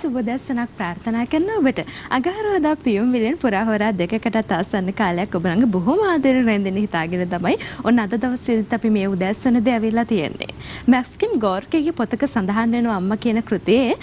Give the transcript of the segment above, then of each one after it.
සුබදැසනක් ප්‍රාර්ථනා කරන ඔබට අඟහරුවාදා පියුම් විලෙන් පුරා හොරා දෙකකටත් ආසන්න කාලයක් ඔබ ළඟ බොහොම ආදරෙන් රැඳෙන්න හිතාගෙන තමයි ඔන්න අද දවසේදීත් අපි මේ උදෑසනදී ඇවිල්ලා තියෙන්නේ. මැක්ස්කිම් ගෝර්කේගේ පොතක සඳහන් වෙන අම්මා කියන කෘතියේ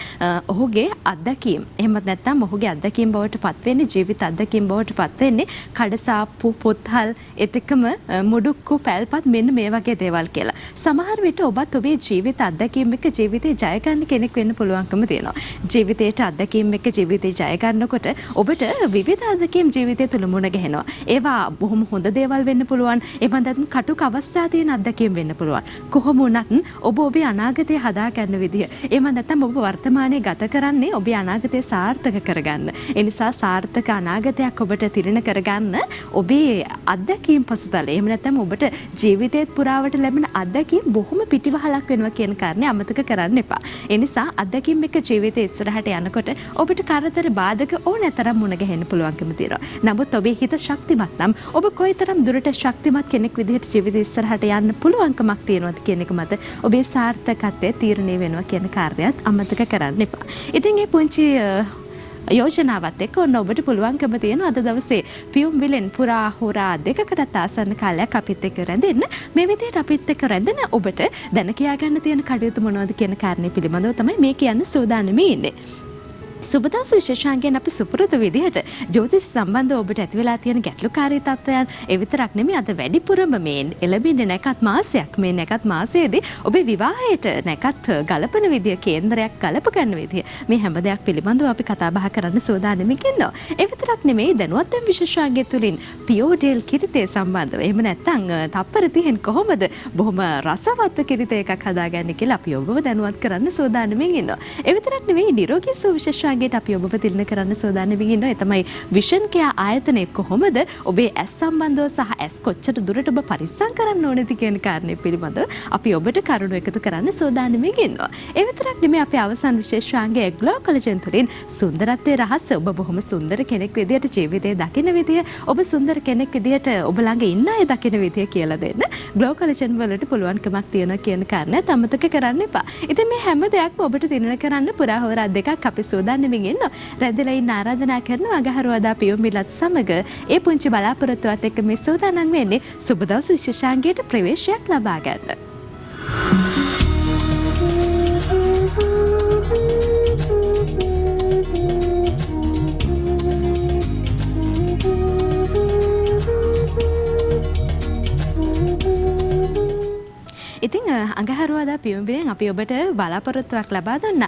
ඔහුගේ අත්දැකීම් එහෙමත් නැත්නම් ඔහුගේ අත්දැකීම් බවට පත් වෙන්නේ ජීවිත අත්දැකීම් බවට පත් වෙන්නේ කඩසාප්පු පොත්හල් එතකම මුඩුක්කු පැල්පත් මෙන්න මේ වගේ දේවල් කියලා. සමහර විට ඔබත් ඔබේ ජීවිත අත්දැකීම් එක්ක ජීවිතේ ජය ගන්න කෙනෙක් වෙන්න පුළුවන්කම තියෙනවා. ජීවිතේට අත්දැකීම් එක්ක ජීවිතේ ජය ගන්නකොට ඔබට විවිධ අත්දැකීම් ජීවිතය තුළ මුණ ගැහෙනවා. ඒවා බොහොම හොඳ දේවල් වෙන්න පුළුවන්. එහෙම නැත්නම් කටුක අවස්ථා තියෙන අත්දැකීම් වෙන්න පුළුවන්. කොහොම වුණත් ඔබ ඔබේ අනාගතය හදා ගන්න විදිය. එහෙම නැත්නම් ඔබ වර්තමානයේ ගත කරන්නේ ඔබේ අනාගතය සාර්ථක කරගන්න. ඒ නිසා සාර්ථක අනාගතයක් ඔබට තිරණ කරගන්න ඔබේ අත්දැකීම් පසුතල. එහෙම නැත්නම් ඔබට ජීවිතේත් පුරාවට ලැබෙන අත්දැකීම් බොහොම පිටිවහලක් වෙනවා කියන කාරණේ අමතක කරන්න එපා. ඒ නිසා අත්දැකීම් එක්ක ජීවිතේ ඉස්සරහට යනකොට ඔබට කරදර බාධක ඕනෑතරම් මුණ ගැහෙන්න පුළුවන්කම තියෙනවා. නමුත් ඔබේ හිත ශක්තිමත් නම් ඔබ කොයිතරම් දුරට ශක්තිමත් කෙනෙක් විදිහට ජීවිතේ ඉස්සරහට යන්න පුළුවන්කමක් තියෙනවද කියන එක මත ඔබේ සාර්ථකත්වය තීරණය වෙනවා කියන කාර්යයත් අමතක කරන්න එපා. ඉතින් මේ පුංචි යෝජනාවත් එක්ක ඔන්න ඔබට පුළුවන්කම තියෙනවා අද දවසේ පියුම් විලෙන් පුරා හොරා දෙකකටත් ආසන්න කාලයක් අපිත් එක්ක රැඳෙන්න. මේ විදිහට අපිත් එක්ක රැඳෙන ඔබට දැන කියා ගන්න තියෙන කටයුතු මොනවද කියන කාරණේ පිළිබඳව තමයි මේ කියන්න සූදානම් ඉන්නේ. සුබදවස විශේෂාංගයෙන් අපි සුපුරුදු විදිහට ජ්‍යොතිෂ සම්බන්ධව ඔබට ඇති වෙලා තියෙන ගැටලුකාරී තත්ත්වයන් ඒ විතරක් නෙමෙයි අද වැඩිපුරම මේ එළඹින්නේ නැකත් මාසයක් මේ නැකත් මාසයේදී ඔබේ විවාහයට නැකත් ගලපන විදිය කේන්දරයක් ගලප ගන්න විදිය මේ හැම දෙයක් පිළිබඳව අපි කතා බහ කරන්න සූදානම්ින් ඉන්නවා. ඒ විතරක් නෙමෙයි දැනුවත් විශේෂාංගය තුලින් පියෝඩෙල් කිරිතේ සම්බන්ධව එහෙම නැත්නම් තප්පර 30න් කොහොමද බොහොම රසවත් කිරිතේ එකක් හදාගන්නේ කියලා අපි ඔබව දැනුවත් කරන්න සූදානම්ින් ඉන්නවා. ඒ විතරක් නෙමෙයි නිරෝගී සුව විශේෂ අපි ඔබව තිරණ කරන්න සූදානම් වෙනවා. ඒ තමයි විෂන් කෙයා ආයතනය කොහොමද ඔබේ ඇස් සම්බන්ධව සහ ඇස් කොච්චර දුරට ඔබ පරිස්සම් කරන්න ඕනද කියන කාරණේ පිළිබඳව අපි ඔබට කරුණු එකතු කරන්න සූදානම් වෙනවා. ඒ විතරක් නෙමෙයි අපේ අවසන් විශේෂාංගය ග්ලෝ කොලජන් තුලින් සුන්දරත්වයේ රහස ඔබ බොහොම සුන්දර කෙනෙක් විදියට ජීවිතේ දකින විදිය ඔබ සුන්දර කෙනෙක් විදියට ඔබ ළඟ ඉන්න අය දකින විදිය කියලා දෙන්න ග්ලෝ කොලජන් වලට පුළුවන්කමක් තියෙනවා කියන කාරණේ අමතක කරන්න එපා. ඉතින් මේ හැම දෙයක්ම ඔබට තිරණ කරන්න පුරා හොරා දෙකක් අපි සූදානම් රැඳිලා ඉන්න ආරාධනා කරනවා අඟහරුවාදා පියුම් මිලත් සමග ඒ පුංචි බලාපොරොත්තුවත් එක්ක මේ සූදානම් වෙන්නේ සුබ දවස් විශේෂාංගයට ප්‍රවේශයක් ලබා ගන්න. ඉතින් අඟහරුවාදා පියුම් විලෙන් අපි ඔබට බලාපොරොත්තුවක් ලබා දුන්න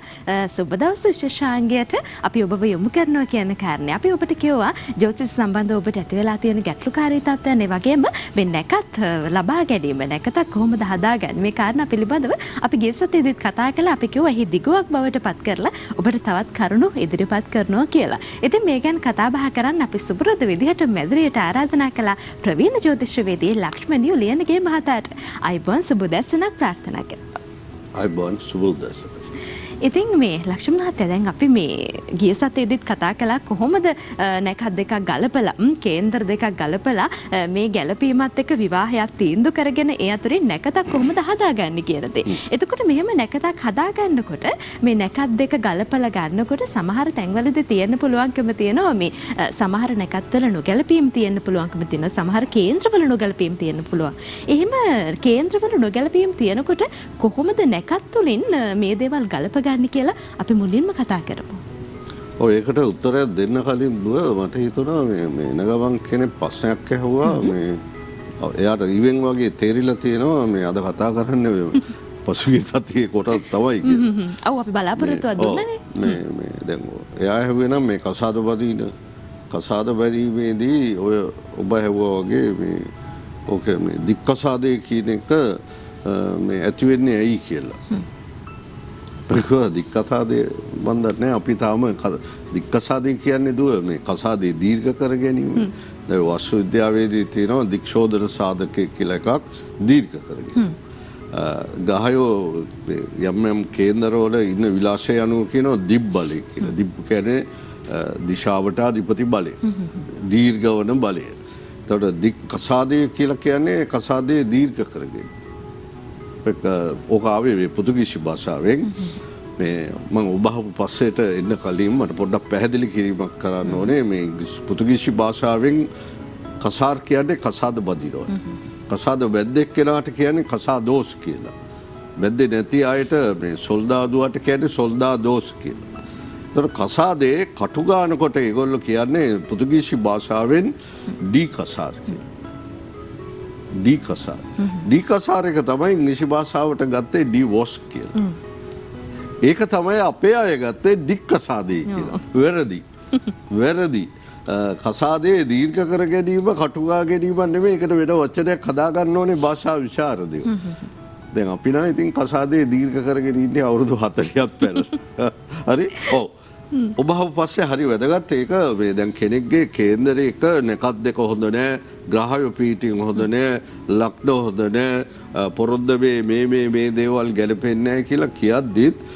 සුබ දවස් විශේෂාංගයට අපි ඔබව යොමු කරනවා කියන කාරණේ. අපි ඔබට කිව්වා ජ්‍යොතිෂ සම්බන්ධව ඔබට ඇති වෙලා තියෙන ගැටලුකාරී තත්ත්වයන් ඒ වගේම මේ නැකත් ලබා ගැනීම නැකතක් කොහොමද හදාගන්නේ මේ කාරණා පිළිබඳව අපි ගිය සතියේදීත් කතා කළා. අපි කිව්වා එහි දිගුවක් බවට පත් කරලා ඔබට තවත් කරුණු ඉදිරිපත් කරනවා කියලා. ඉතින් මේ ගැන කතා බහ කරන්න අපි සුපුරුදු විදිහට මැදිරියට ආරාධනා කළා ප්‍රවීණ ජ්‍යොතිෂවේදී ලක්ෂ්මණිය ලියනගේ මහතාට. අයිබෝන් සුබ දවසක් ප්‍රාර්ථනා කරනවා. අයිබෝන් සුබ දවසක්. ඉතින් මේ ලක්ෂ්මණ මහත්තයා දැන් අපි මේ ගිය සතියේදීත් කතා කළා කොහොමද නැකත් දෙකක් ගලපලා කේන්දර දෙකක් ගලපලා මේ ගැළපීමත් එක්ක විවාහයක් තීන්දුව කරගෙන ඒ අතරින් නැකතක් කොහොමද හදාගන්නේ කියන දේ. එතකොට මෙහෙම නැකතක් හදාගන්නකොට මේ නැකත් දෙක ගලපලා ගන්නකොට සමහර තැන්වලදී තියෙන්න පුළුවන්කම තියෙනවා මේ සමහර නැකත්වල නොගැලපීම් තියෙන්න පුළුවන්කම තියෙනවා. සමහර කේන්ද්‍රවල නොගැලපීම් තියෙන්න පුළුවන්. එහෙම කේන්ද්‍රවල නොගැලපීම් තියෙනකොට කොහොමද නැකත් තුලින් මේ දේවල් ගලප ගන්න කියලා අපි මුලින්ම කතා කරමු. ඔය ඒකට උත්තරයක් දෙන්න කලින් දුව මට හිතුණා මේ නගමන් කෙනෙක් ප්‍රශ්නයක් ඇහුවා මේ එයාට ඉවෙන් වගේ තේරිලා තියෙනවා මේ අද කතා කරන්නේ පසුගිය සතියේ කොටස් තමයි කියලා. ඔව් අපි බලාපොරොත්තුවක් දුන්නනේ. මේ දැන් එයා ඇහුවේ නම් මේ කසාද බැදීමේදී ඔය ඔබ ඇහුවා වගේ මේ ඕකේ මේ දික්කසාදේ කියන එක මේ ඇති වෙන්නේ ඇයි කියලා. දික්කසාදේ බන්දට නෑ අපි තාම දික්කසාදේ කියන්නේ දුව මේ කසාදේ දීර්ඝ කර ගැනීම. දැන් වස්තු විද්‍යාවේදී තියෙනවා දික්ෂෝදන සාධකය කියලා එකක් දීර්ඝ කර ගැනීම. ගහයෝ යම් යම් කේන්දරවල ඉන්න විලාසය අනුව කියනවා දිබ් බලය කියලා. දිබ් කියන්නේ දිශාවට අධිපති බලය. දීර්ඝවන බලය. එතකොට දික්කසාදේ කියලා කියන්නේ කසාදේ දීර්ඝ කර ගැනීම. ඕක ආවේ පොතුගීසි භාෂාවෙන් මේ මම ඔබ අහපු පස්සේට එන්න කලින් මට පොඩ්ඩක් පැහැදිලි කිරීමක් කරන්න ඕනේ මේ පෘතුගීසි භාෂාවෙන් කසාර් කියන්නේ කසාද බදිනවා. කසාද වැද්දෙක් කෙනාට කියන්නේ කසාදෝස් කියලා. වැද්දේ නැති අයට මේ සොල්දාදුවට කියන්නේ සොල්දාදෝස් කියලා. ඒතර කසාදේ කටු ගන්නකොට ඒගොල්ලෝ කියන්නේ පෘතුගීසි භාෂාවෙන් ඩී කසාර් කියලා. ඩී කසාර්. ඩී කසාර් එක තමයි ඉංග්‍රීසි භාෂාවට ගත්තේ ඩී වොස් කියලා. ඒක තමයි අපේ අය ගත්තේ ඩික් කසාදේ කියලා. වැරදි. වැරදි. කසාදේ දීර්ඝ කර ගැනීම කටුගා ගැනීම නෙමෙයි. ඒකට වෙන වචනයක් හදා ගන්න ඕනේ භාෂා විශාරදයෝ. දැන් අපි නම් ඉතින් කසාදේ දීර්ඝ කරගෙන ඉන්නේ අවුරුදු 40ක් පැනලා. හරි? ඔව්. ඔබ හව පස්සේ හරි වැදගත් ඒක මේ දැන් කෙනෙක්ගේ කේන්දරේ එක නැකත් දෙක හොඳ නැහැ, ග්‍රහය පීටින් හොඳ නැහැ, ලග්න හොඳ නැහැ, පොරොන්ද මේ දේවල් ගැලපෙන්නේ නැහැ කියලා කියද්දිත්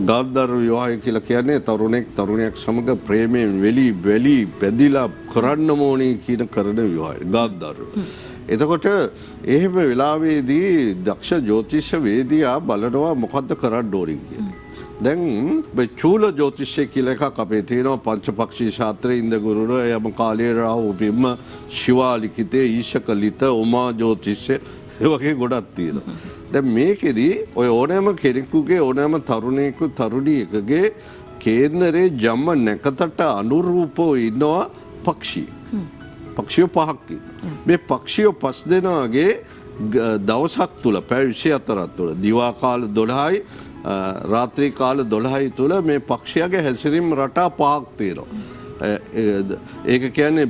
ගාන්ධාර විවාහය කියලා කියන්නේ තරුණයක් සමග ප්‍රේමයෙන් වෙලි පැදිලා කරන්න ඕනේ කියන කරන විවාහය ගාන්ධාර. එතකොට එහෙම වෙලාවේදී දක්ෂ ජ්‍යොතිෂ වේදියා බලනවා මොකද්ද කරන්න ඕනේ කියලා. දැන් මේ චූල ජ්‍යොතිෂය කියලා එකක් අපේ තියෙනවා පංචපක්ෂී ශාස්ත්‍රයේ ඉන්දගුරුර යම කාලේ රාහු බිම්ම ශිවාලිකිතේ ඊශකලිත උමා ජ්‍යොතිෂය ඒ වගේ ගොඩක් තියෙනවා. දැන් මේකෙදි ඔය ඕනෑම කෙනෙකුගේ ඕනෑම තරුණියකගේ කේන්දරේ ජම්ම නැකතට අනුරූපව ඉන්නවා පක්ෂියෙක්. පක්ෂියෝ පහක් ඉන්නවා. මේ පක්ෂියෝ පස් දෙනාගේ දවසක් තුල පැය 24ක් තුල දිවා කාල 12යි රාත්‍රී කාල 12යි තුල මේ පක්ෂියාගේ හැසිරීම් රටා පහක් තියෙනවා. ඒක කියන්නේ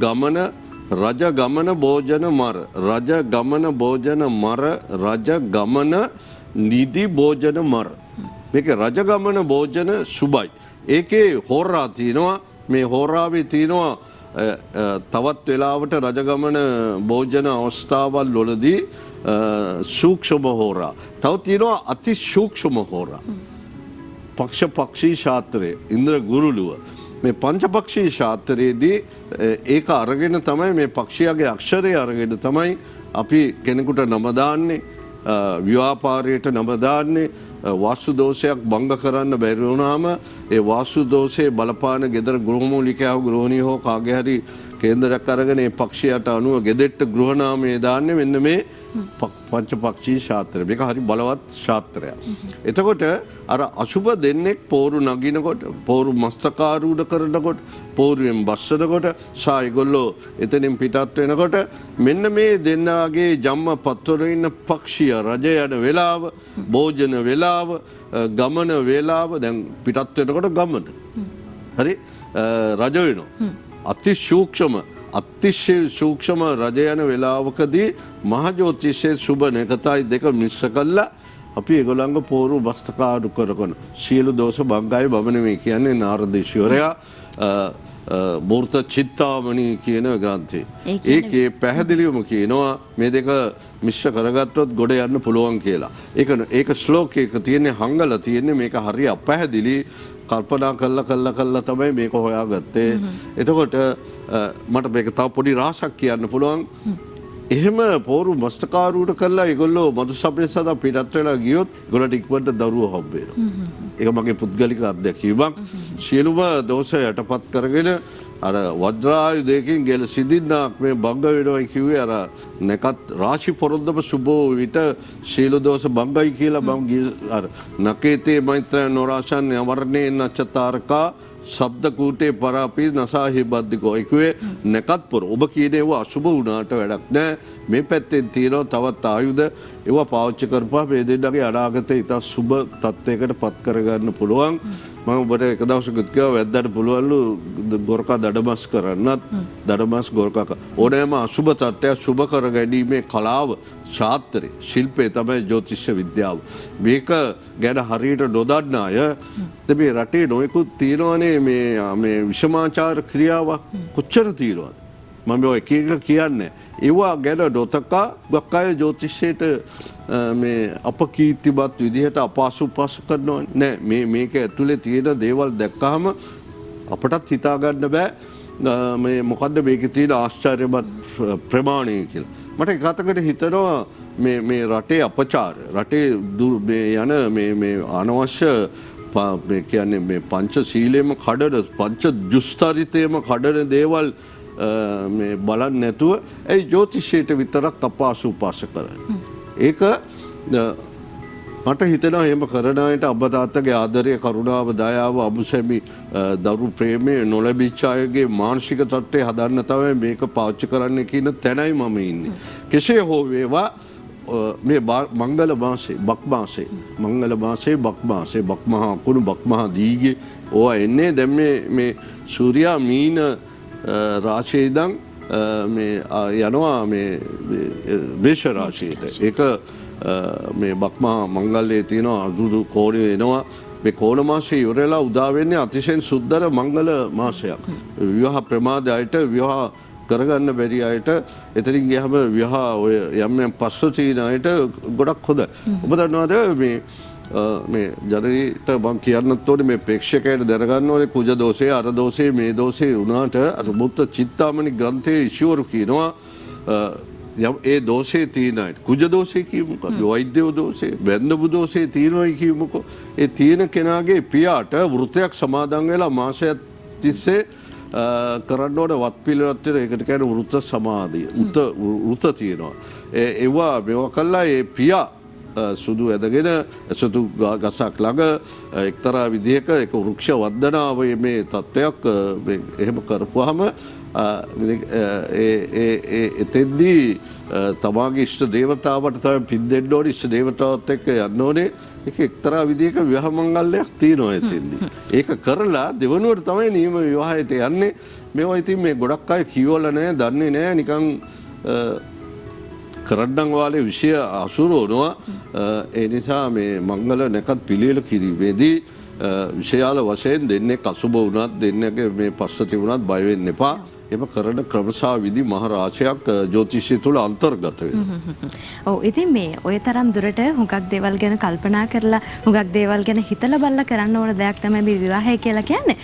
ගමන රජ ගමන භෝජන මර රජ ගමන භෝජන මර රජ ගමන නිදි භෝජන මර මේකේ රජ ගමන භෝජන සුබයි. ඒකේ හෝරා තියෙනවා. මේ හෝරාවේ තියෙනවා තවත් වෙලාවට රජ ගමන භෝජන අවස්ථාවල් වලදී සූක්ෂම හෝරා. තව තියෙනවා අති සූක්ෂම හෝරා. පක්ෂී ශාස්ත්‍රයේ ඉන්ද්‍ර ගුරුලුව මේ පංචපක්ෂී ශාස්ත්‍රයේදී ඒක අරගෙන තමයි මේ පක්ෂියාගේ අක්ෂරය අරගෙන තමයි අපි කෙනෙකුට නම දාන්නේ, ව්‍යාපාරයට නම දාන්නේ. වාස්තු දෝෂයක් භංග කරන්න බැරි වුණාම ඒ වාස්තු දෝෂයේ බලපාන ගෙදර ගෘහමූලිකයා හෝ ගෘහණිය හෝ කාගේ හරි කේන්දරයක් අරගෙන ඒ පක්ෂියට අනුව ගෙදෙට්ට ගෘහනාමය දාන්නේ මෙන්න මේ පංචපක්ෂී ශාස්ත්‍රය. මේක හරි බලවත් ශාස්ත්‍රයක්. එතකොට අර අසුබ දෙන්නෙක් පෝරු නගිනකොට, පෝරු මස්තකාරූඪ කරනකොට, පෝරුවෙන් බස්සනකොට, සායිගොල්ලෝ එතනින් පිටත් වෙනකොට මෙන්න මේ දෙන්නාගේ ජම්ම පත්වල ඉන්න පක්ෂිය රජ යන වෙලාව, භෝජන වෙලාව, ගමන වෙලාව දැන් පිටත් වෙනකොට ගමන. හරි? රජ වෙනවා. අතිශය සූක්ෂම රජ යන වෙලාවකදී මහජෝතිෂයේ සුබ නැකතයි දෙක මිශ්‍ර කළා අපි ඒගොල්ලන්ගේ පෝරු වස්තකාඩු කරගෙන සියලු දෝෂ භංගයි බබ නෙමෙයි කියන්නේ නාරද ඊශ්වරයා මූර්ත චිත්තාමණී කියන ග්‍රන්ථේ. ඒකේ පැහැදිලිවම කියනවා මේ දෙක මිශ්‍ර කරගත්තොත් ගොඩ යන්න පුළුවන් කියලා. ඒක ශ්ලෝකයක තියෙන්නේ හංගලා තියෙන්නේ මේක හරිය අපැහැදිලි කල්පනා කළා තමයි මේක හොයාගත්තේ. එතකොට මට මේක තව පොඩි රහසක් කියන්න පුළුවන්. එහෙම පෝරු මස්තකාරූඪ කරලා ඒගොල්ලෝ මధు සපේ සදා පිටත් වෙලා ගියොත් ඒගොල්ලන්ට ඉක්මනට දරුවෝ හම්බ වෙනවා. ඒක මගේ පුද්ගලික අත්දැකීමක්. සියලුම දෝෂ යටපත් කරගෙන අර වජ්‍රායුධයකින් ගෙල සිදින්නාක් මේ භංග වෙනවා කිව්වේ අර නැකත් රාශි පොරොන්දම සුබෝ විට සීල දෝෂ භංගයි කියලා මම අර නකේතේ මෛත්‍ර නොරාශන් යවර්ණේ නච්චතාරකා ශබ්ද කූටේ පරාපී නසාහි බද්දිකෝ එකුවේ නැකත් පොර ඔබ කියන ඒවා අසුබ වුණාට වැඩක් නැහැ. මේ පැත්තෙන් තියෙනවා තවත් ආයුධ ඒවා පාවිච්චි කරපුවා මේ දෙන්නගේ අනාගතේ ඉතා සුබ තත්යකට පත් කරගන්න පුළුවන්. මම ඔබට එක දවසක කිව්වා වැද්දාට පුළුවන්ලු ගොරකා දඩමස් කරන්නත් දඩමස් ගොරකා ඕනෑම අසුබ තත්ත්වයක් සුබ කර ගැනීමේ කලාව ශාස්ත්‍රය ශිල්පය තමයි ජ්‍යොතිෂ විද්‍යාව. මේක ගැන හරියට නොදන්න අය මේ රටේ නොයෙකුත් තියෙනවනේ මේ විෂමාචාර ක්‍රියාවක් කොච්චර තියෙනවද මම ඔය එක එක කියන්නේ ඒවා ගැන නොතකා ගොක්කය ජ්‍යොතිෂයට මේ අපකීර්තිමත් විදිහට අපහසුපස කරනවා නෑ. මේක ඇතුලේ තියෙන දේවල් දැක්කහම අපටත් හිතා ගන්න බෑ මේ මොකද්ද මේකේ තියෙන ආශ්චර්යමත් ප්‍රමාණය කියලා. මට එකතකට හිතනවා මේ රටේ අපචාර රටේ යන මේ අනවශ්‍ය මේ කියන්නේ මේ පංචශීලයේම කඩන පංච දුස්තරිතයේම කඩන දේවල් මේ බලන්නේ නැතුව ඒ ජ්‍යොතිෂයට විතරක් අපාසු උපාස කරන්නේ. ඒක මට හිතෙනවා එහෙම කරන අයට අම්මා තාත්තගේ ආදරය කරුණාව දයාව අමුසැමි දරු ප්‍රේමය නොලැබිච්ච අයගේ මානසික තත්ත්වය හදන්න තමයි මේක පාවිච්චි කරන්න කියන තැනයි මම ඉන්නේ. කෙසේ හෝ වේවා මේ මංගල මාසේ බක් මාසේ බක් මහා කුණු බක් මහා දීගේ ඕවා එන්නේ දැන් මේ සූර්යා මීන රාශියේ ඉඳන් මේ යනවා මේ වේශ රාශියට. ඒක මේ බක්මා මංගල්‍යයේ තියෙන අසුදු කෝණය එනවා. මේ කෝණ මාසයේ ඉවරලා උදා වෙන්නේ අතිශයින් සුන්දර මංගල මාසයක්. විවාහ ප්‍රමාදයට විවාහ කරගන්න බැරි අයට එතනින් ගියහම විවාහ ඔය යම් පස්ස තියෙන අයට ගොඩක් හොඳයි. ඔබ දන්නවද මේ ජනරීට මම කියන්නත් ඕනේ මේ ප්‍රේක්ෂකයන්ට දැනගන්න ඕනේ කුජ දෝෂේ අර දෝෂේ මේ දෝෂේ වුණාට අර මුත්ත චිත්තාමණි ග්‍රන්ථයේ ඊශ්වරු කියනවා ඒ දෝෂේ තියෙන අය කුජ දෝෂේ කියමුකෝ වෛද්‍ය දෝෂේ බැන්දපු දෝෂේ තියෙනවයි කියමුකෝ ඒ තියෙන කෙනාගේ පියාට වෘතයක් සමාදන් වෙලා මාසයක් තිස්සේ කරන්න ඕන වත් පිළිවෙලක් තියෙන ඒකට කියන්නේ වෘත සමාධිය වෘත තියෙනවා ඒවා මේවා කළා ඒ පියා සුදු ඇදගෙන සුදු ගසක් ළඟ එක්තරා විදිහක ඒක වෘක්ෂ වන්දනාව මේ තත්වයක් එහෙම කරපුවාම එතෙන්දී තමාගේ ඉෂ්ට දේවතාවට තමයි පින් දෙන්න ඕනේ ඉෂ්ට දේවතාවත් එක්ක යන්න ඕනේ ඒක එක්තරා විදිහක විවාහ මංගල්‍යයක් තියෙනවා එතෙන්දී ඒක කරලා දෙවනුවට තමයි නියම විවාහයට යන්නේ මේවා ඉතින් මේ ගොඩක් අය කියවලා නැහැ දන්නේ නැහැ නිකන් කරඩ්ඩන් වාලේ විෂය අසුරවනවා ඒ නිසා මේ මංගල නැකත් පිළියෙල කිරීමේදී විෂයාල වශයෙන් දෙන්නේ අසුබ වුණත් දෙන්නගේ මේ පස්ස තිබුණත් බය වෙන්න එපා එම කරන ක්‍රමසා විදි මහ රාශියක් ජ්‍යොතිෂය තුළ අන්තර්ගත වෙනවා. ඔව් ඉතින් මේ ඔය තරම් දුරට හුඟක් දේවල් ගැන කල්පනා කරලා හුඟක් දේවල් ගැන හිතලා බලලා කරන්න ඕන දෙයක් තමයි මේ විවාහය කියලා කියන්නේ.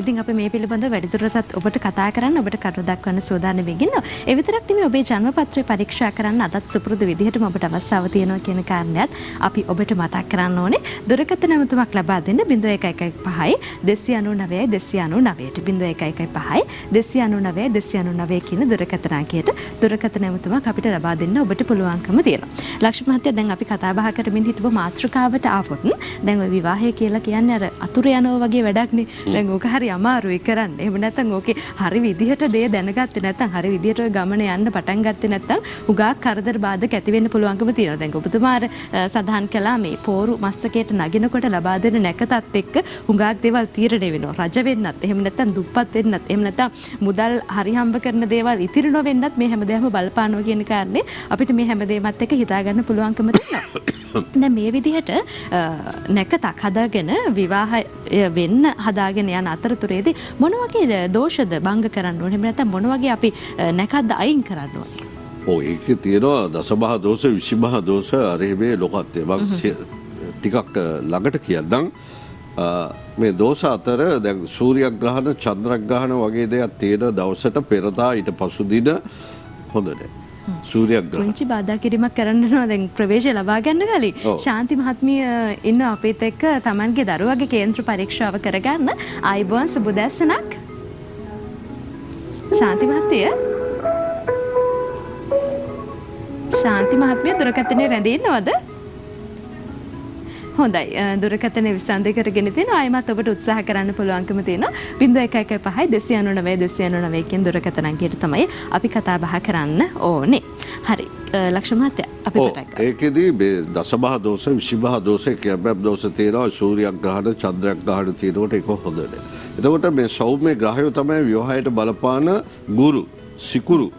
ඉතින් අපි මේ පිළිබඳව වැඩිදුරටත් ඔබට කතා කරන්න ඔබට කරුණු දක්වන්න සූදානම් වෙගින්නවා. ඒ විතරක් නෙමෙයි ඔබේ ජන්මපත්‍රය පරීක්ෂා කරන්න අදත් සුපුරුදු විදිහටම ඔබට අවස්ථාව තියෙනවා කියන කාරණයත් අපි ඔබට මතක් කරන්න ඕනේ. දුරකථන නැමතුමක් ලබා දෙන්න 0115 299 299ට 0115 299 299 කියන දුරකථන අංකයට දුරකථන නැමතුමක් අපිට ලබා දෙන්න ඔබට පුළුවන්කම තියෙනවා. ලක්ෂ්මී මහත්තයා දැන් අපි කතා බහ කරමින් හිටපු මාතෘකාවට ආවොත් දැන් ওই විවාහය කියලා කියන්නේ අර අතුරු යනවා වගේ වැඩක්නේ. දැන් ඕක හරි අමාරුයි කරන්න. එහෙම නැත්නම් ඕකේ හරි විදිහට දේ දැනගත්තේ නැත්නම් හරි විදිහට ওই ගමන යන්න පටන් ගත්තේ නැත්නම් උගා කරදර බාධක ඇති වෙන්න පුළුවන්කම තියෙනවා. දැන් ඔබතුමා අර සඳහන් කළා මේ පෝරු මස්තකයට නගිනකොට ලබා දෙන නැකතත් එක්ක හුඟක් දේවල් තීරණය වෙනවා. රජ වෙන්නත් එහෙම නැත්නම් දුප්පත් වෙන්නත් එහෙම නැත්නම් මුදල් හරි හම්බ කරන දේවල් ඉතිරි නොවෙන්නත් මේ හැමදේම බලපානවා කියන කාරණේ අපිට මේ හැමදේමත් එක්ක හිතා ගන්න පුළුවන්කම තියෙනවා. දැන් මේ විදිහට නැකතක් හදාගෙන විවාහය වෙන්න හදාගෙන යන අතරතුරේදී මොන වගේ දෝෂද භංග කරන්න ඕනේ? එහෙම නැත්නම් මොන වගේ අපි නැකද්ද අයින් කරන්න ඕනේ? ඔව් ඒකේ තියෙනවා දසමහා දෝෂ 20 දෝෂ අරේමේ ලෝකත්වය. මම ටිකක් ළඟට කියන්නම්. මේ දෝෂ අතර දැන් සූර්යග්‍රහණ චන්ද්‍රග්‍රහණ වගේ දේවල් තියෙන දවසට පෙරදා ඊට පසු දින හොඳ නැහැ. සූර්යග්‍රහණ පුංචි බාධා කිරීමක් කරනවා දැන් ප්‍රවේශය ලබා ගන්න කලින් ශාන්ති මහත්මිය ඉන්න අපිත් එක්ක Tamanගේ දරුවගේ කේන්ද්‍ර පරීක්ෂාව කරගන්න ආයිබෝන් සුබදැසනක් ශාන්ති මහත්මිය ශාන්ති මහත්මිය දුරකථනයේ රැඳී ඉන්නවද? හොඳයි දුරකථන විසන්ද කරගෙන තියෙනවා ආයමත් ඔබට උත්සාහ කරන්න පුළුවන්කම තියෙනවා 0115 299 299 කියන දුරකථන අංකයට තමයි අපි කතා බහ කරන්න ඕනේ. හරි ලක්ෂ්මී මහත්තයා අපි පටන් ගමු. ඒකෙදී මේ දසමහා දෝෂ 20 දෝෂ කියබ්බ දෝෂ තියෙනවා සූර්යග්‍රහණ චන්ද්‍රග්‍රහණ තියෙනකොට ඒක හොඳ නැහැ. එතකොට මේ සෞම්‍ය ග්‍රහය තමයි විවාහයට බලපාන ගුරු සිකුරු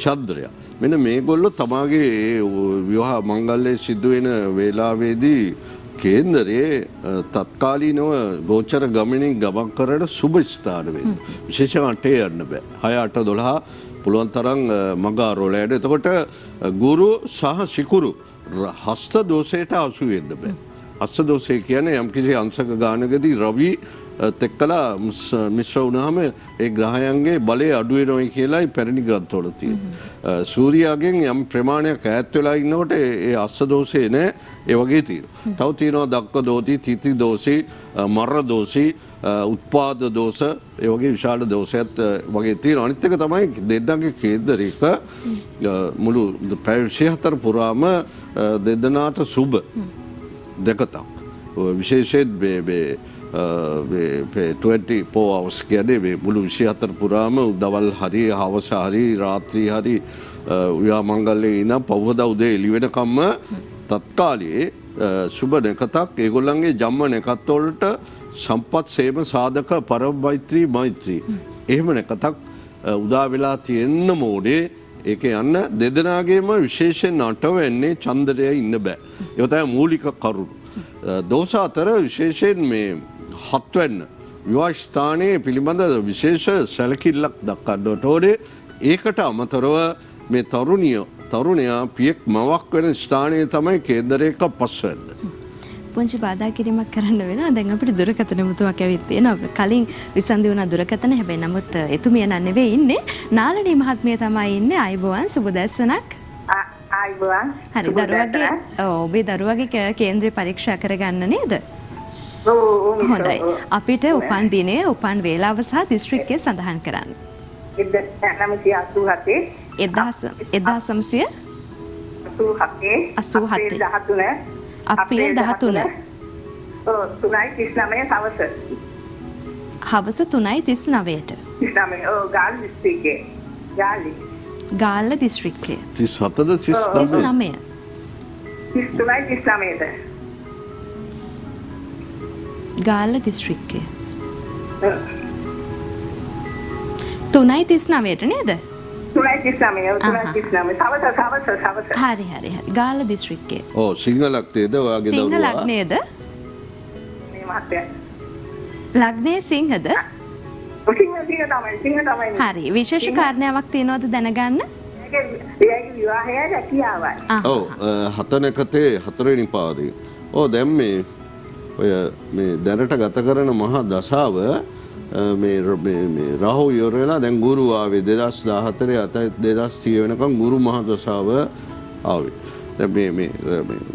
චන්ද්‍රය. මෙන්න මේගොල්ලෝ තමාගේ විවාහ මංගල්‍යයේ සිදු වෙන වේලාවේදී කේන්දරයේ තත්කාලීනව ගෝචර ගමනින් ගමන් කරන සුබ ස්ථාන වෙන්නේ. විශේෂයෙන් 8 යන්න බෑ. 6 8 12 පුළුවන් තරම් මඟ ආරෝලයට. එතකොට ගුරු සහ සිකුරු හස්ත දෝෂයට අසු වෙන්න බෑ. හස්ත දෝෂය කියන්නේ යම්කිසි අංශක ගානකදී රවි තෙක්කලා මිශ්‍ර වුණාම ඒ ග්‍රහයන්ගේ බලය අඩු වෙනවයි කියලායි පැරණි ග්‍රන්ථවල තියෙනවා. සූර්යාගෙන් යම් ප්‍රමාණයක් ඈත් වෙලා ඉන්නකොට ඒ අස්ස දෝෂේ නෑ ඒ වගේ තියෙනවා. තව තියෙනවා දක්ක දෝති, තිති දෝෂි, මර දෝෂි, උත්පාද දෝෂ ඒ වගේ විශාල දෝෂයත් වගේ තියෙනවා. අනිත් එක තමයි දෙන්නගේ කේන්දරයක මුළු පැය 24 පුරාම දෙදනාට සුබ දෙකක්. විශේෂයෙන් මේ 24 hours කියන්නේ මේ මුළු 24 පුරාම උදවල් හරි හවස හරි රාත්‍රී හරි උයා මංගල්‍යයේ ඉඳන් පහවදා උදේ එළි වෙනකම්ම තත්කාලයේ සුබ නැකතක් ඒගොල්ලන්ගේ ජම්ම නැකත් වලට සම්පත් සේම සාධක පරම මෛත්‍රී එහෙම නැකතක් උදා වෙලා තියෙන්න ඕනේ. ඒක යන්න දෙදෙනාගේම විශේෂයෙන් නට වෙන්නේ චන්ද්‍රය ඉන්න බෑ. ඒක තමයි මූලික කරුණු. දෝෂ අතර විශේෂයෙන් මේ හත්වැන්න විවාහ ස්ථානයේ පිළිබඳ විශේෂ සැලකිල්ලක් දක්වන්නට ඕනේ. ඒකට අමතරව මේ තරුණයා පියෙක් මවක් වෙන ස්ථානයේ තමයි කේන්දරයක පස්වැන්න. පුංචි බාධා කිරීමක් කරන්න වෙනවා. දැන් අපිට දුරකථන මුතුමක් ඇවිත් තියෙනවා. කලින් විසන්දි වුණා දුරකථන. හැබැයි නමුත් එතුමිය නන් නෙවෙයි ඉන්නේ. නාලනී මහත්මිය තමයි ඉන්නේ. ආයිබෝවන් සුබ දැස්සනක්. ආයිබෝවන්. හරි දරුවගේ ඔබේ දරුවගේ කේන්ද්‍රය පරීක්ෂා කරගන්න නේද? ඔව් හොඳයි. අපිට උපන් දිනය, උපන් වේලාව සහ දිස්ත්‍රික්කය සඳහන් කරන්න. 1987 අප්‍රේල් 13 හවස 3:39ට ගාල්ල දිස්ත්‍රික්කයේ 37 ගාල්ල දිස්ත්‍රික්කයේ 3:39ට නේද? 3:39 හරි ගාල්ල දිස්ත්‍රික්කයේ. ඔව් සිංහලක් නේද ඔයාගේ දරුවා? සිංහ ලග්නේද? මේ මහත්තයා. ලග්නේ සිංහද? සිංහ තමයි. හරි විශේෂ කාරණාවක් තියෙනවද දැනගන්න? එයාගේ විවාහය රැකියාවයි. ඔව් හතනකතේ 4 වෙනි පාදේ. ඔව් දැන් මේ ඔය මේ දැනට ගත කරන මහා දශාව මේ රාහු ඉවර වෙලා දැන් ගුරු ආවේ 2014 2030 වෙනකම් ගුරු මහා දශාව ආවේ. දැන් මේ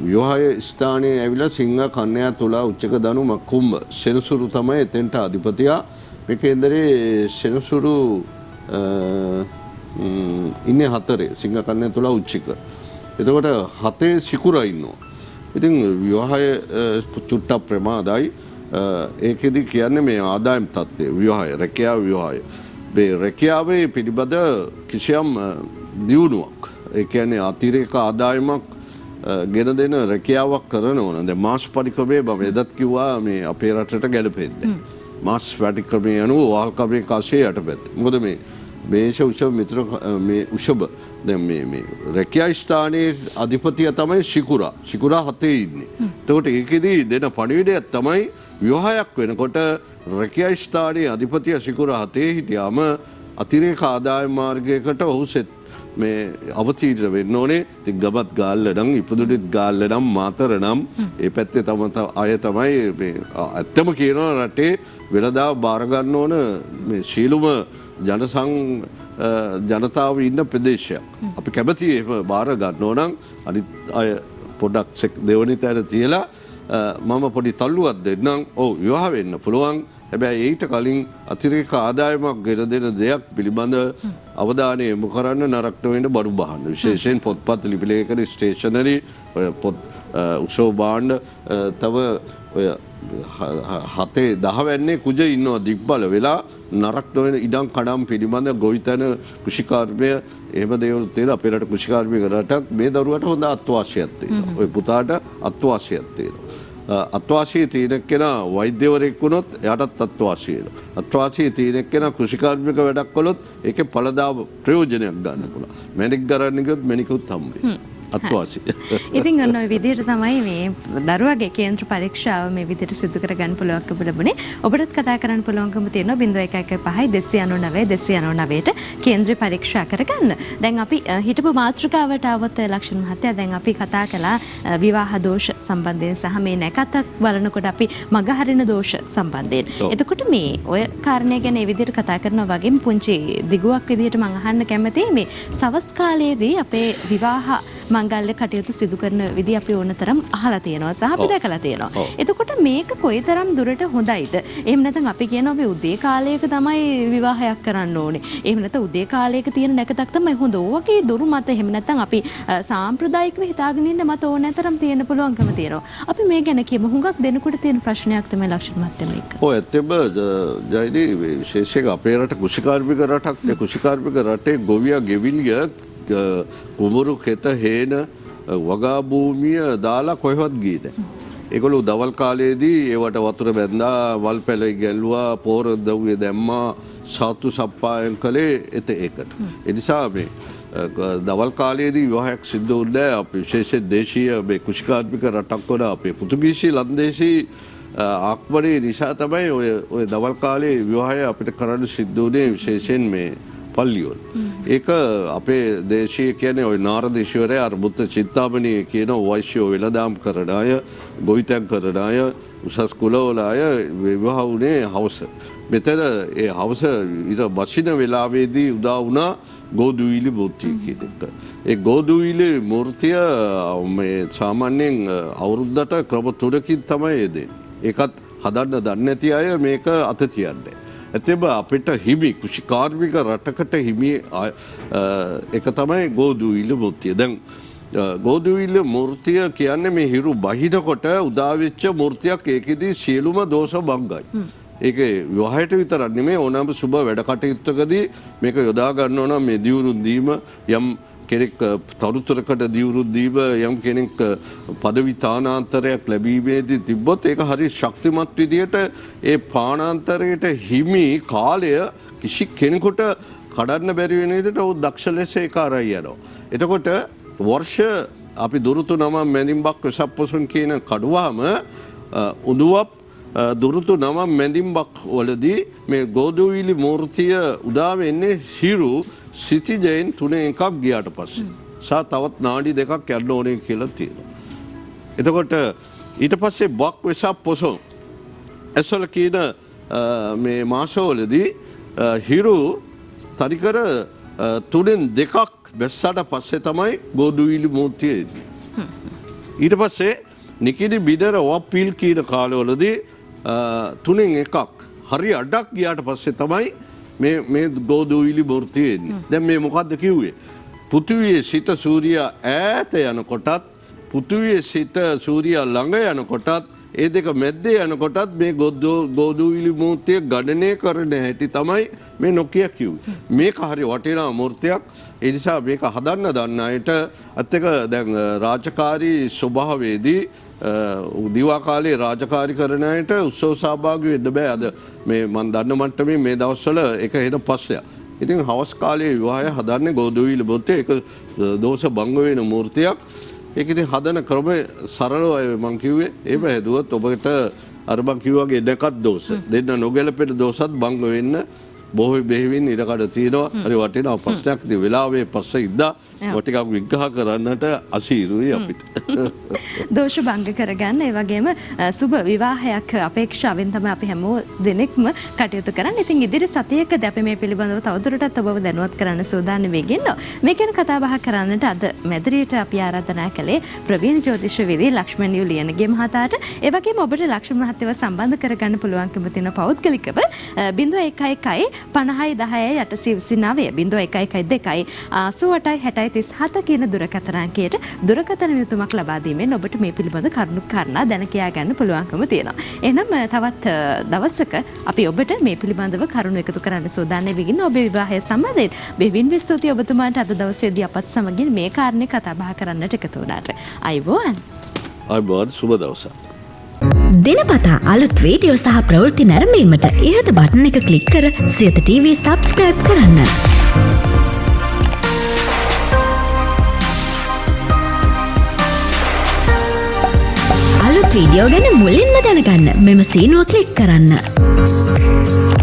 විවාහය ස්ථානයේ ඇවිල්ලා සිංහ කන්‍යා තුලා උච්චක ධනු කුම්භ සෙනසුරු තමයි එතෙන්ට අධිපතියා. මේ කේන්දරේ සෙනසුරු ඉන්නේ 4 සිංහ කන්‍යා තුලා උච්චක. එතකොට 7 සිකුරා ඉන්නවා. ඉතින් විවාහය චුට්ටක් ප්‍රමාදයි. ඒකෙදි කියන්නේ මේ ආදායම් තත්ත්වය විවාහය රැකියාව විවාහය. මේ රැකියාවේ පිළිබඳ කිසියම් දියුණුවක් ඒ කියන්නේ අතිරේක ආදායමක් ගෙන දෙන රැකියාවක් කරන ඕන. දැන් මාස් පරික්‍රමයේ මම එදත් කිව්වා මේ අපේ රටට ගැලපෙන්නේ. මාස් පරික්‍රමයේ අනුව වාහකමේ කාශයේ යටපැත්ත. මොකද මේ මේෂ උෂභ මිත්‍ර මේ උෂභ දැන් මේ රැකියා ස්ථානයේ අධිපතිය තමයි සිකුරා 7 ඉන්නේ. එතකොට ඒකෙදි දෙන පණිවිඩයක් තමයි විවාහයක් වෙනකොට රැකියා ස්ථානයේ අධිපතිය සිකුරා 7 හිටියාම අතිරේක ආදායම් මාර්ගයකට ඔහු මේ අවතීර්ණ වෙන්න ඕනේ. ඉතින් ගමත් ගාල්ල නම් ඉපදුනිත් ගාල්ල නම් මාතර නම් ඒ පැත්තේ අය තමයි මේ ඇත්තම කියනවා රටේ වෙනදා බාර ගන්න ඕන මේ සීලුම ජනතාව ඉන්න ප්‍රදේශයක්. අපි කැමති එහෙම බාර ගන්න ඕන නම් අනිත් අය පොඩක් දෙවනි තැන තියලා මම පොඩි තල්ලුවක් දෙන්නම්. ඔව් විවාහ වෙන්න පුළුවන්. හැබැයි ඊට කලින් අතිරේක ආදායමක් ගෙන දෙන දෙයක් පිළිබඳ අවධානය යොමු කරන්න නරක නොවන බඩු බහන්න. විශේෂයෙන් පොත්පත් ලිපි ලේඛන ස්ටේෂනරි පොත් උත්සව භාණ්ඩ තව ඔය 7-10 වැන්නේ කුජ ඉන්නවා දිග්බල වෙලා නරක නොවන ඉඩම් කඩම් පිළිබඳ ගොවිතැන කෘෂිකාර්මය එහෙම දේවල් තියෙන අපේ රට කෘෂිකාර්මික රටක් මේ දරුවට හොඳ අත්වාසියක් තියෙනවා. ඔය පුතාට අත්වාසියක් තියෙනවා. අත්වාසිය තියෙන කෙනා වෛද්‍යවරයෙක් වුණොත් එයාටත් අත්වාසිය වෙනවා. අත්වාසිය තියෙන කෙනා කෘෂිකාර්මික වැඩක් කළොත් ඒකේ ඵලදාව ප්‍රයෝජනයක් ගන්න පුළුවන්. මැණික් ගරන්න ගියොත් මැණිකුත් හම්බෙයි. අත්වාසි. ඉතින් ඔන්න ඔය විදිහට තමයි මේ දරුවගේ කේන්ද්‍ර පරීක්ෂාව මේ විදිහට සිදු කරගන්න පුළුවන්කම ලැබුණේ. ඔබටත් කතා කරන්න පුළුවන්කම තියෙනවා 0115 299 299ට කේන්ද්‍ර පරීක්ෂා කරගන්න. දැන් අපි හිටපු මාතෘකාවට આવත් ලක්ෂණ මහත්තයා දැන් අපි කතා කළා විවාහ දෝෂ සම්බන්ධයෙන් සහ මේ නැකතක් බලනකොට අපි මගහරින දෝෂ සම්බන්ධයෙන්. එතකොට මේ ඔය කාරණේ ගැන මේ විදිහට කතා කරනවා වගේම පුංචි දිගුවක් විදිහට මම අහන්න කැමතියි මේ සවස් කාලයේදී අපේ විවාහ මංගල්‍ය කටයුතු සිදු කරන විදිහ අපි ඕනතරම් අහලා තියෙනවා සහ අපි දැකලා තියෙනවා. එතකොට මේක කොයිතරම් දුරට හොඳයිද? එහෙම නැත්නම් අපි කියනවා මේ උදේ කාලයක තමයි විවාහයක් කරන්න ඕනේ. එහෙම නැත්නම් උදේ කාලයක තියෙන නැකතක් තමයි හොඳ. ඕකේ දුරු මත එහෙම නැත්නම් අපි සාම්ප්‍රදායිකව හිතාගෙන ඉන්න මත ඕනතරම් තියෙන්න පුළුවන්කම තියෙනවා. අපි මේ ගැන කියමු. හුඟක් දෙනකොට තියෙන ප්‍රශ්නයක් තමයි ලක්ෂණ මහත්තයා මේක. ඔය ඇත්තම ජයදී විශේෂයෙන් අපේ රට කුෂිකාර්මික රටක්. ඒ කුෂිකාර්මික රටේ ගොවියා ගෙවිලිය කුඹුරු කෙත හේන වගා භූමිය දාලා කොහෙවත් ගියේ නැහැ. ඒගොල්ලෝ දවල් කාලයේදී ඒවට වතුර බැඳා වල් පැල ගැල්ලුවා පෝර දව්වේ දැම්මා සාතු සප්පායම් කළේ ඒකට. ඒ නිසා මේ දවල් කාලයේදී විවාහයක් සිද්ධ වුණේ අපි විශේෂයෙන් දේශීය මේ කුෂිකාර්මික රටක් වල අපේ පෘතුගීසි ලන්දේසි ආක්‍රමණය නිසා තමයි ඔය දවල් කාලේ විවාහය අපිට කරන්න සිද්ධ වුණේ විශේෂයෙන් මේ පල්ලිවල. ඒක අපේ දේශීය කියන්නේ ওই නාරදේශවරය අර බුද්ධ චින්තාමණී කියන වෛශ්‍ය වෙළඳාම් කරන අය, ගොවිතැන් කරන අය, උසස් කුලවල අය විවාහ වුණේ හවස. මෙතන ඒ හවස ඊට බසින වෙලාවේදී උදා වුණා ගෝදුවිලි මූර්තිය කියන එක. ඒ ගෝදුවිලි මූර්තිය මේ සාමාන්‍යයෙන් අවුරුද්දට ක්‍රම 3කින් තමයි එදෙන්නේ. ඒකත් හදන්න දන්නේ නැති අය මේක අත තියන්නේ. ඇතැම් අපිට හිමි කුෂිකාර්මික රටකට හිමි එක තමයි ගෝදුවිලි මූර්තිය. දැන් ගෝදුවිලි මූර්තිය කියන්නේ මේ හිරු බහිනකොට උදාවෙච්ච මූර්තියක්. ඒකෙදී සියලුම දෝෂ භංගයි. ඒක විවාහයට විතරක් නෙමෙයි ඕනෑම සුබ වැඩ කටයුත්තකදී මේක යොදා ගන්න ඕන. මේ දියුරුම් දීම යම් කෙනෙක් තරුතරකට දියුරුම් දීම යම් කෙනෙක් පදවි තානාන්තරයක් ලැබීමේදී තිබ්බොත් ඒක හරි ශක්තිමත් විදියට ඒ පානාන්තරයට හිමි කාලය කිසි කෙනෙකුට කඩන්න බැරි වෙන විදිහට ඔහු දක්ෂ ලෙස ඒක අරයි යනවා. එතකොට වර්ෂ අපි දුරුතු නම මැදින්බක් වෙසක් පොසොන් කියන කඩුවාම උඳුවප් දුරුතු නම මැදින්බක් වලදී මේ ගෝදුවිලි මූර්තිය උදා වෙන්නේ හිරු සිටිජයන් 3 එකක් ගියාට පස්සේ. සා තවත් නාඩි දෙකක් යන්න ඕනේ කියලා තියෙනවා. එතකොට ඊට පස්සේ බක් වෙසක් පොසොන් ඇසල කියන මේ මාසවලදී හිරු තනිකර 3න් 2ක් බැස්සට පස්සේ තමයි ගෝදුවිලි මූර්තිය එන්නේ. ඊට පස්සේ නිකිඩි බිඩර වප්පීල් කියන කාලවලදී 3න් 1ක් හරි අඩක් ගියාට පස්සේ තමයි මේ ගෝදුවිලි මූර්තිය එන්නේ. දැන් මේ මොකද්ද කිව්වේ? පෘථිවියේ සිට සූර්යයා ඈත යනකොටත් පෘථිවියේ සිට සූර්යයා ළඟ යනකොටත් ඒ දෙක මැද්දේ යනකොටත් මේ ගෝදුවිලි මූර්තිය ගණනය කරන හැටි තමයි මේ නොකිය කිව්වේ. මේක හරි වටිනා මූර්තියක්. ඒ නිසා මේක හදන්න දන්න අයට අත් එක දැන් රාජකාරී ස්වභාවයේදී දිවා කාලේ රාජකාරී කරන අයට උත්සව සහභාගී වෙන්න බෑ. අද මේ මන් දන්න මට්ටමේ මේ දවස්වල ඒක හෙන පස්සයක්. ඉතින් හවස් කාලේ විවාහය හදන්නේ ගෝදුවිලි මූර්තිය. ඒක දෝෂ භංග වෙන මූර්තියක්. ඒක ඉතින් හදන ක්‍රමය සරලවයි මං කිව්වේ. ඒව හැදුවොත් ඔබට අර මං කිව්වාගේ නැකත් දෝෂ දෙන්න නොගැලපෙන දෝෂත් භංග වෙන්න බොහෝ බෙහෙවින් ඉඩකඩ තියෙනවා. හරි වටිනා ප්‍රශ්නයක්. ඉතින් වෙලාවේ පස්සේ ඉඳලා ටිකක් විග්‍රහ කරන්නට අසීරුයි අපිට. දෝෂ භංග කරගන්න ඒ වගේම සුබ විවාහයක් අපේක්ෂාවෙන් තමයි අපි හැමෝ දෙනෙක්ම කටයුතු කරන්නේ. ඉතින් ඉදිරි සතියකදී අපි මේ පිළිබඳව තවදුරටත් ඔබව දැනුවත් කරන්න සූදානම් වෙගෙන ඉන්නවා. මේ ගැන කතා බහ කරන්නට අද මැදිරියට අපි ආරාධනා කළේ ප්‍රවීණ ජ්‍යොතිෂ විදී ලක්ෂ්මන් ලියනගේ මහතාට. ඒ වගේම ඔබට ලක්ෂ්මන් මහත්තයව සම්බන්ධ කරගන්න පුළුවන්කම තියෙන පෞද්ගලිකව 0111 50 10 829 0112 88 60 කියන දුරකථන අංකයට දුරකථන විමතුමක් ලබා දීමෙන් ඔබට මේ පිළිබඳ කරුණු කාරණා දැන කියා ගන්න පුළුවන්කම තියෙනවා. එහෙනම් තවත් දවසක අපි ඔබට මේ පිළිබඳව කරුණු එකතු කරන්න සූදානම් වෙමින් ඔබේ විවාහය සම්බන්ධයෙන් බෙහෙවින් ස්තුතියි ඔබතුමාට අද දවසේදී අපත් සමගින් මේ කාරණේ කතා බහ කරන්නට එකතු වුණාට. අයබෝවන්. අයබෝවන් සුබ දවසක්. දිනපතා අලුත් වීඩියෝ සහ ප්‍රවෘත්ති නැරඹීමට ඉහත බටන් එක ක්ලික් කර සියත TV සබ්ස්ක්‍රයිබ් කරන්න. වීඩියෝ ගැන මුලින්ම දැනගන්න මෙම සීනුව ක්ලික් කරන්න.